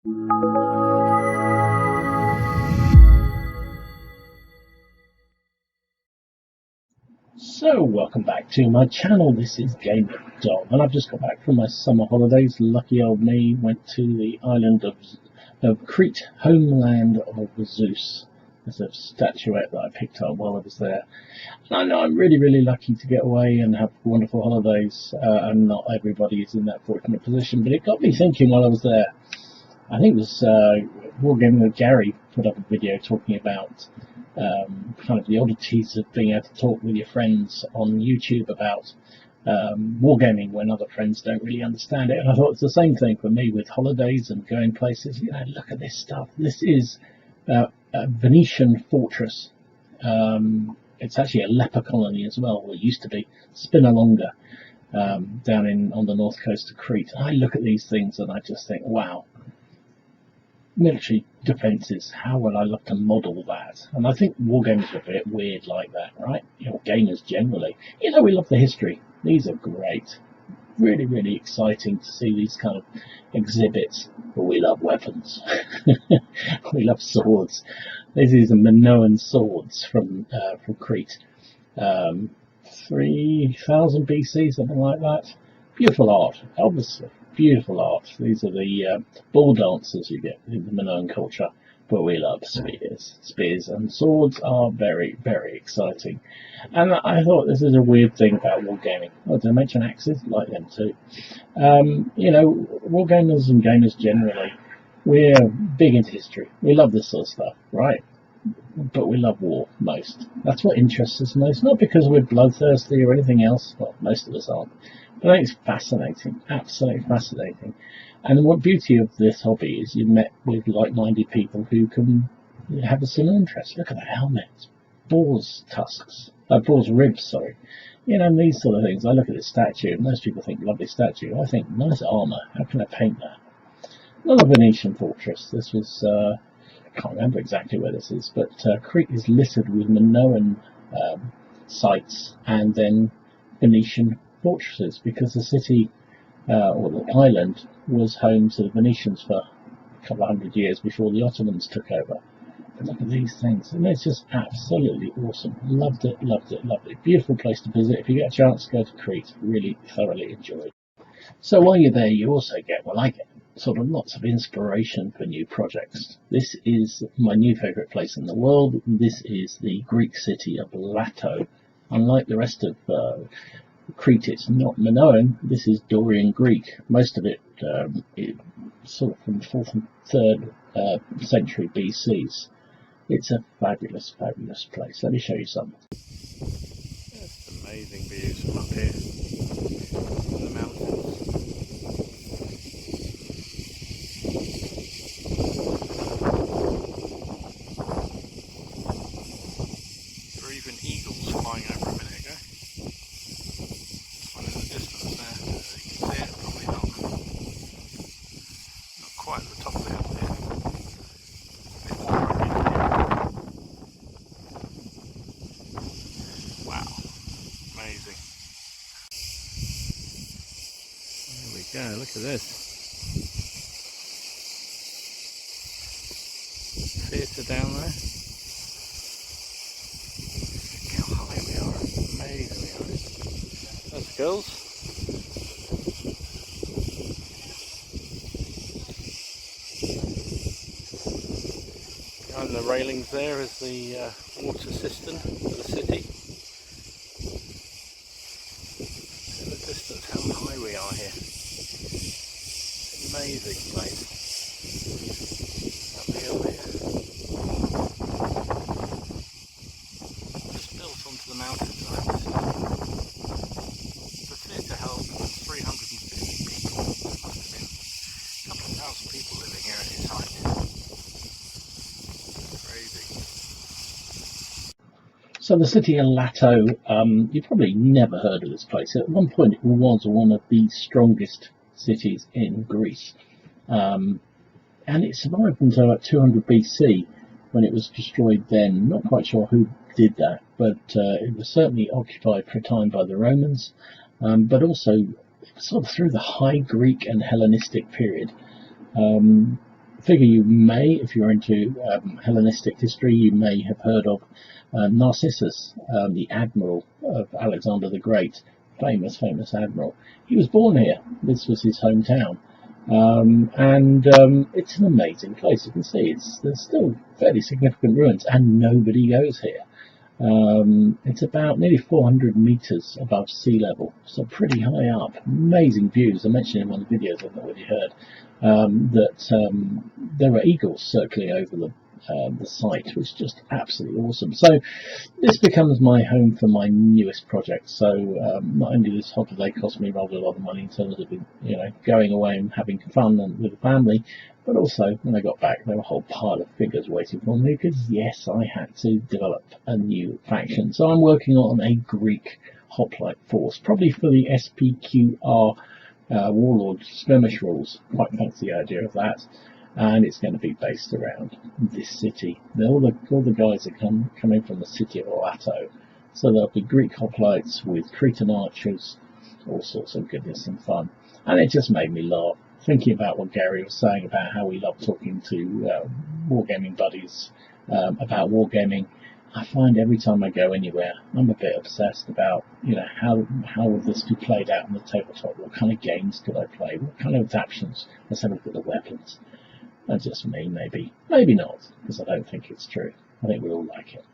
So, welcome back to my channel. This is Gaming Dom, and I've just got back from my summer holidays. Lucky old me, went to the island of Crete, homeland of Zeus. There's a statuette that I picked up while I was there. And I know I'm really lucky to get away and have wonderful holidays, and not everybody is in that fortunate position, but it got me thinking while I was there. I think it was Wargaming with Gary put up a video talking about kind of the oddities of being able to talk with your friends on YouTube about wargaming when other friends don't really understand it. And I thought it's the same thing for me with holidays and going places. You know, look at this stuff. This is a Venetian fortress. It's actually a leper colony as well, or it used to be, Spinalonga, down on the north coast of Crete. I look at these things and I just think, wow. Military defences, how would I love to model that? And I think wargamers are a bit weird like that, right? You know, gamers generally. You know, we love the history. These are great. Really exciting to see these kind of exhibits. But we love weapons. We love swords. This is a Minoan swords from Crete. 3000 BC, something like that. Beautiful art, obviously. Beautiful art. These are the ball dancers you get in the Minoan culture, but we love spears. Spears and swords are very exciting. And I thought this is a weird thing about wargaming. Oh, did I mention axes? Like them too. You know, wargamers and gamers generally, we're big into history. We love this sort of stuff, right? But we love war most. That's what interests us most. Not because we're bloodthirsty or anything else. Well, most of us aren't. But I think it's fascinating, absolutely fascinating. And what beauty of this hobby is you've met with like-minded people who can have a similar interest. Look at the helmets, boar's tusks, boar's ribs, sorry. You know, and these sort of things. I look at this statue, and most people think lovely statue. I think nice armour. How can I paint that? Another Venetian fortress. This was, I can't remember exactly where this is, but Crete is littered with Minoan sites and then Venetian fortresses, because the city or the island was home to the Venetians for a couple of hundred years before the Ottomans took over. But look at these things, and it's just absolutely awesome. Loved it. Beautiful place to visit. If you get a chance to go to Crete, really thoroughly enjoy it. So while you're there, you also get, well, I get sort of lots of inspiration for new projects. This is my new favourite place in the world. This is the Greek city of Lato. Unlike the rest of Crete, it's not Minoan. This is Dorian Greek. Most of it sort of from 4th and 3rd century BCs. It's a fabulous place. Let me show you some. That's amazing views from up here from the mountains. There were even eagles flying over a minute ago. One in the distance there. You can see it, probably not quite at the top of the hill here. A bit more around here. Wow, amazing. There we go, look at this. Theatre down there. Look how high we are, amazingly high. There's the girls. Behind the railings there is the water cistern for the city. In the distance how high we are here. Amazing place. Up the hill here. Just built onto the mountainside. The theatre held 350 people. There must have been a couple of thousand people living here at its height. Crazy. So the city of Lato, you've probably never heard of this place. At one point it was one of the strongest cities in Greece. And it survived until about 200 BC when it was destroyed then. Not quite sure who did that, but it was certainly occupied for a time by the Romans, but also sort of through the High Greek and Hellenistic period. figure you may, if you're into Hellenistic history, you may have heard of Narcissus, the admiral of Alexander the Great, famous admiral. He was born here. This was his hometown. It's an amazing place. You can see there's still fairly significant ruins, and nobody goes here. It's about nearly 400 meters above sea level, so pretty high up. Amazing views. I mentioned in one of the videos, I've not already heard, that there are eagles circling over the site, which is just absolutely awesome. So this becomes my home for my newest project. So not only does holiday cost me rather a lot of money in terms of going away and having fun and with the family, but also when I got back there were a whole pile of figures waiting for me, because yes, I had to develop a new faction. So I'm working on a Greek hoplite force, probably for the SPQR Warlord skirmish rules. Quite fancy the idea of that. And it's going to be based around this city. All the guys are coming from the city of Orato. So there'll be Greek hoplites with Cretan archers, all sorts of goodness and fun. And it just made me laugh, thinking about what Gary was saying about how we love talking to wargaming buddies about wargaming. I find every time I go anywhere, I'm a bit obsessed about, how would this be played out on the tabletop? What kind of games could I play? What kind of adaptations? Let's have a look at the weapons. That's just me, maybe. Maybe not, because I don't think it's true. I think we all like it.